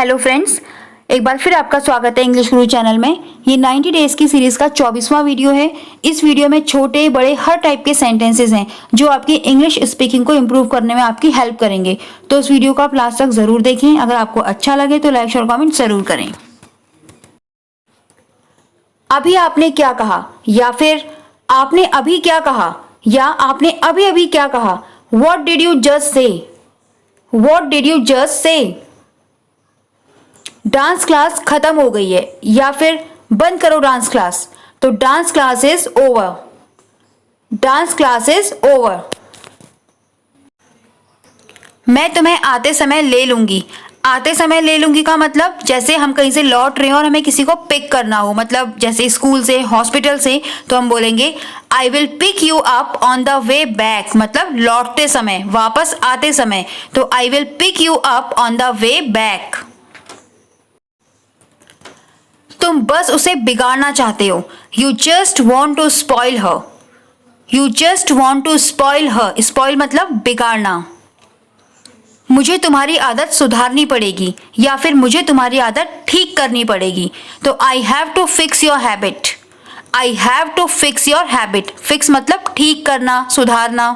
Hello friends, एक बार फिर आपका स्वागत है इंग्लिश गुरु चैनल में। ये 90 डेज की सीरीज का 24वां वीडियो है। इस वीडियो में छोटे बड़े हर टाइप के सेंटेंसेस हैं जो आपकी इंग्लिश स्पीकिंग को इम्प्रूव करने में आपकी हेल्प करेंगे। तो इस वीडियो को आप लास्ट तक जरूर देखें। अगर आपको अच्छा लगे तो लाइक और कमेंट जरूर करें। अभी आपने क्या कहा, या फिर आपने अभी क्या कहा, या आपने अभी अभी क्या कहा। What did you just say, what did you just say. Dance class खत्म हो गई है, या फिर बंद करो डांस क्लास। तो dance class is over, dance class is over. मैं तुम्हें आते समय ले लूंगी। आते समय ले लूंगी का मतलब जैसे हम कहीं से लौट रहे हो और हमें किसी को पिक करना हो, मतलब जैसे स्कूल से, हॉस्पिटल से, तो हम बोलेंगे I will pick you up on the way back, मतलब लौटते समय, वापस आते समय। तो I will pick you up on the way back. तुम बस उसे बिगाड़ना चाहते हो। You just want to spoil her, you just want to spoil her. Spoil मतलब बिगाड़ना। मुझे तुम्हारी आदत सुधारनी पड़ेगी, या फिर मुझे तुम्हारी आदत ठीक करनी पड़ेगी। तो I have to fix your habit, I have to fix your habit. Fix मतलब ठीक करना, सुधारना।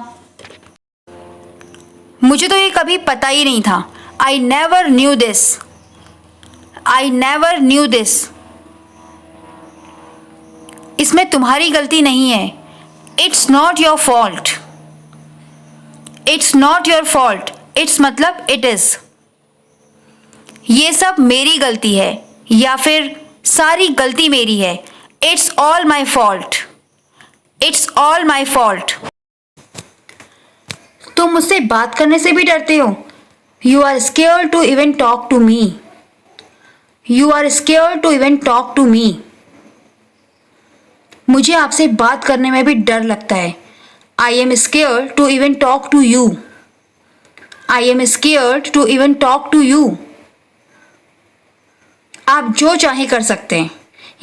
मुझे तो ये कभी पता ही नहीं था। I never knew this, I never knew this. इसमें तुम्हारी गलती नहीं है। It's not your fault, it's not your fault. It's मतलब इट इज। ये सब मेरी गलती है, या फिर सारी गलती मेरी है। It's all my fault, it's all my fault. तुम मुझसे बात करने से भी डरते हो। You are scared to even talk to me, you are scared to even talk to me. मुझे आपसे बात करने में भी डर लगता है। I am scared to even talk to you, I am scared to even talk to you. आप जो चाहे कर सकते हैं,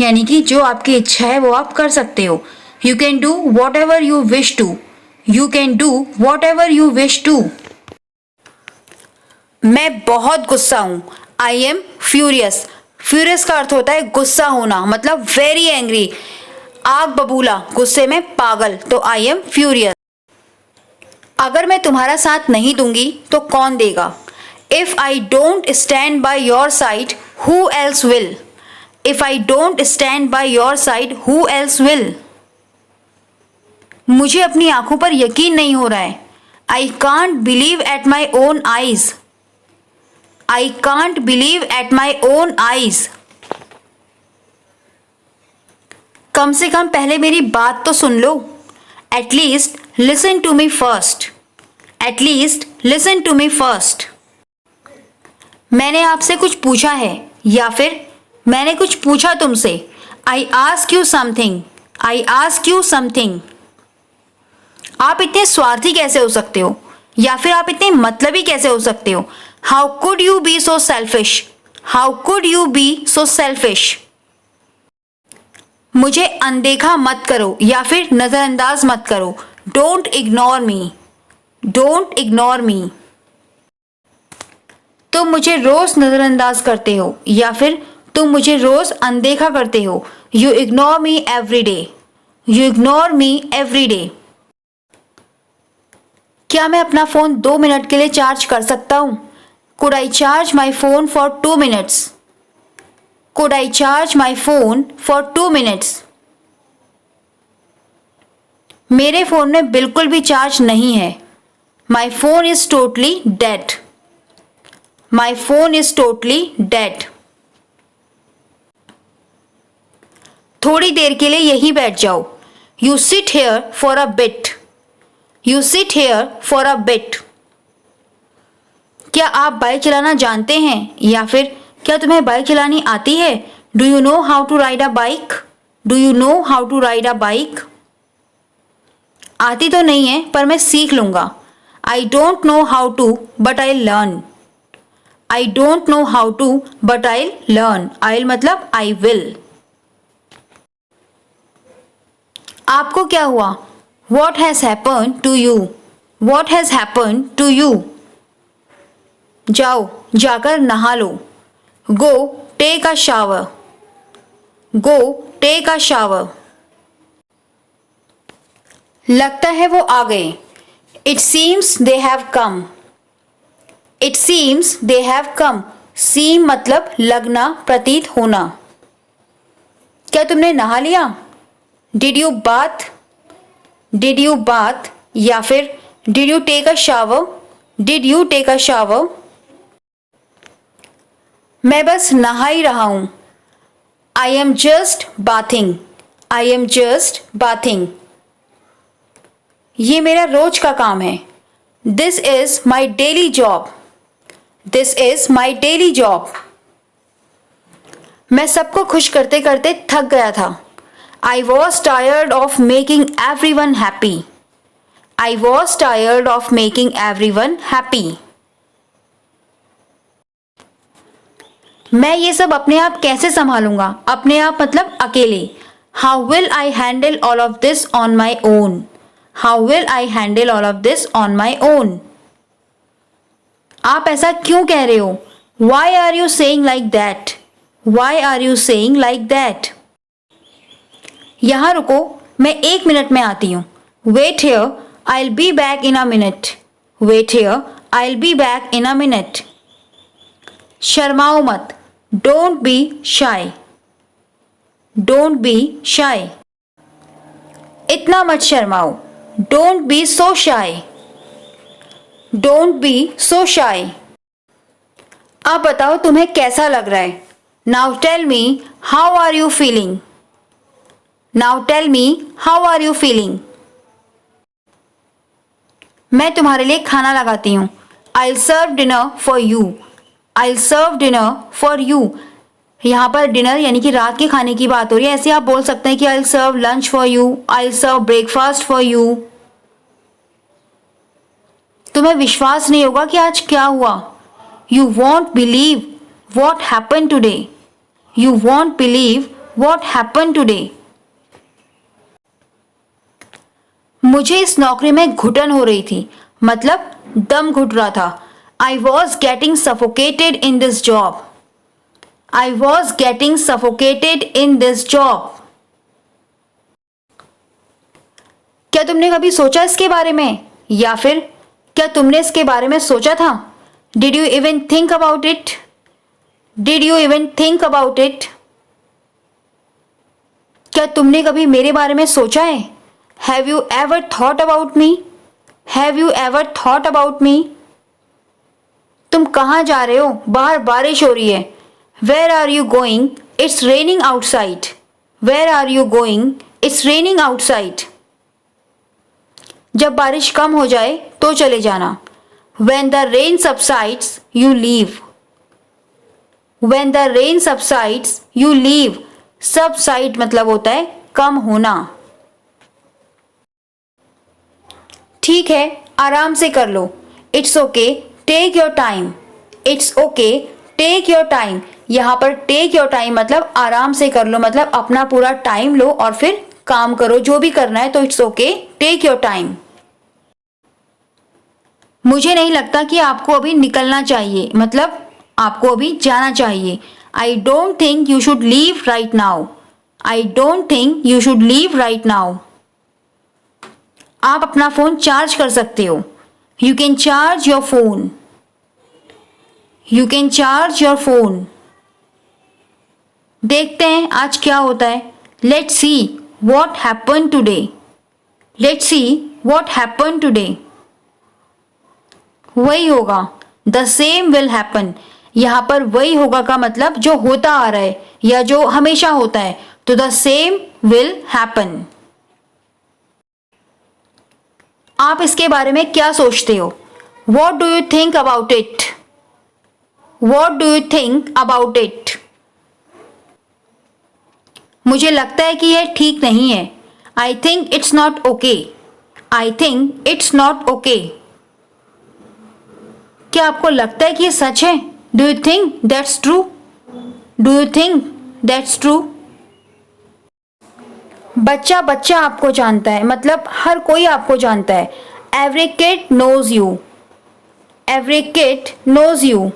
यानी कि जो आपकी इच्छा है वो आप कर सकते हो। You can do whatever you wish to, you can do whatever you wish to. मैं बहुत गुस्सा हूं। I M furious. फ्यूरियस का अर्थ होता है गुस्सा होना, मतलब वेरी एंग्री। आग बबूला, गुस्से में पागल। तो आई एम फ्यूरियस। अगर मैं तुम्हारा साथ नहीं दूंगी तो कौन देगा। If I don't stand by your side who else will, if I don't stand by your side who else will. मुझे अपनी आंखों पर यकीन नहीं हो रहा है। I can't believe at my own eyes, I can't believe at my own eyes. कम से कम पहले मेरी बात तो सुन लो। At least listen to me first, at least listen to me first. मैंने आपसे कुछ पूछा है, या फिर मैंने कुछ पूछा तुमसे। I ask you something, I ask you something. आप इतने स्वार्थी कैसे हो सकते हो, या फिर आप इतने मतलबी कैसे हो सकते हो। How could you be so selfish, how could you be so selfish. मुझे अनदेखा मत करो, या फिर नजरअंदाज मत करो। Don't ignore me, don't ignore me. तुम मुझे रोज नजरअंदाज करते हो, या फिर तुम मुझे रोज अनदेखा करते हो। You ignore me every day, you ignore me every day. क्या मैं अपना फोन 2 मिनट के लिए चार्ज कर सकता हूं। Could I charge my phone for 2 minutes, Could I charge my phone for 2 minutes? मेरे फोन में बिल्कुल भी चार्ज नहीं है। My phone is totally dead, my phone is totally dead. थोड़ी देर के लिए यहीं बैठ जाओ। You sit here for a bit, you sit here for a bit. क्या आप बाइक चलाना जानते हैं, या फिर क्या तुम्हें बाइक चलानी आती है। Do you know how to ride a bike, do you know how to ride a bike. आती तो नहीं है पर मैं सीख लूंगा। I don't know how to but I learn, I don't know how to but I learn. I मतलब I will. आपको क्या हुआ। What has happen to you, what has happen to you. जाओ, जाकर नहा लो। Go take a shower, go take a shower. लगता है वो आ गए, it seems they have come, it seems they have come. Seem मतलब लगना, प्रतीत होना। क्या तुमने नहा लिया? Did you bath, did you bath, या फिर did you take a shower, did you take a shower. मैं बस नहा ही रहा हूं, I am just bathing, I am just bathing. ये मेरा रोज का काम है, this is my daily job, this is my daily job. मैं सबको खुश करते करते थक गया था, I was tired of making every one happy, I was tired of making every one happy. मैं ये सब अपने आप कैसे संभालूंगा? अपने आप मतलब अकेले। How will I handle all of this on my own, how will I handle all of this on my own. आप ऐसा क्यों कह रहे हो? Why are you saying like that, why are you saying like that. यहां रुको, मैं 1 minute में आती हूं, wait here I will be back in a minute, wait here I will be back in a minute. शर्माओ मत, don't be शाई, don't be शाई। इतना मत शर्माओ, डोंट बी सो शाई, डोंट बी सो शाई। अब बताओ तुम्हें कैसा लग रहा है? Now tell me how are you feeling, now tell me how are you feeling. मैं तुम्हारे लिए खाना लगाती हूँ, I will serve dinner for you, I will serve dinner for you. यहाँ पर डिनर यानी कि रात के खाने की बात हो रही है, ऐसे आप बोल सकते हैं कि I will serve lunch for you, I will serve breakfast for you. तुम्हें विश्वास नहीं होगा कि आज क्या हुआ, you won't believe what happen today, you won't believe what happen today. मुझे इस नौकरी में घुटन हो रही थी, मतलब दम घुट रहा था। I was getting suffocated in this job, I was getting suffocated in this job. क्या तुमने कभी सोचा इसके बारे में, या फिर क्या तुमने इसके बारे में सोचा था? Did you even think about it, did you even think about it. क्या तुमने कभी मेरे बारे में सोचा है? Have you ever thought about me, have you ever thought about me. तुम कहाँ जा रहे हो? बाहर बारिश हो रही है। Where are you going, it's raining outside, where are you going, it's raining outside. जब बारिश कम हो जाए तो चले जाना, when the rain subsides you leave, when the rain subsides you leave। subside मतलब होता है कम होना। ठीक है, आराम से कर लो, it's okay take your time, it's okay take your time. यहाँ पर टेक योर टाइम मतलब आराम से कर लो, मतलब अपना पूरा टाइम लो और फिर काम करो जो भी करना है, तो it's okay take your time. मुझे नहीं लगता कि आपको अभी निकलना चाहिए, मतलब आपको अभी जाना चाहिए। I don't think you should leave right now, I don't think you should leave right now. आप अपना फोन चार्ज कर सकते हो, you can charge your phone, you can charge your phone. देखते हैं आज क्या होता है, let's see what happen today, let's see what happen today. वही होगा, द सेम विल हैपन। यहाँ पर वही होगा का मतलब जो होता आ रहा है या जो हमेशा होता है, तो द सेम विल हैपन। आप इसके बारे में क्या सोचते हो? What do you think about it, what do you think about it. मुझे लगता है कि यह ठीक नहीं है, I think it's not okay, I think it's not okay. क्या आपको लगता है कि ये सच है? Do you think that's true, do you think that's true. बच्चा बच्चा आपको जानता है, मतलब हर कोई आपको जानता है। Every kid knows you, every kid knows you.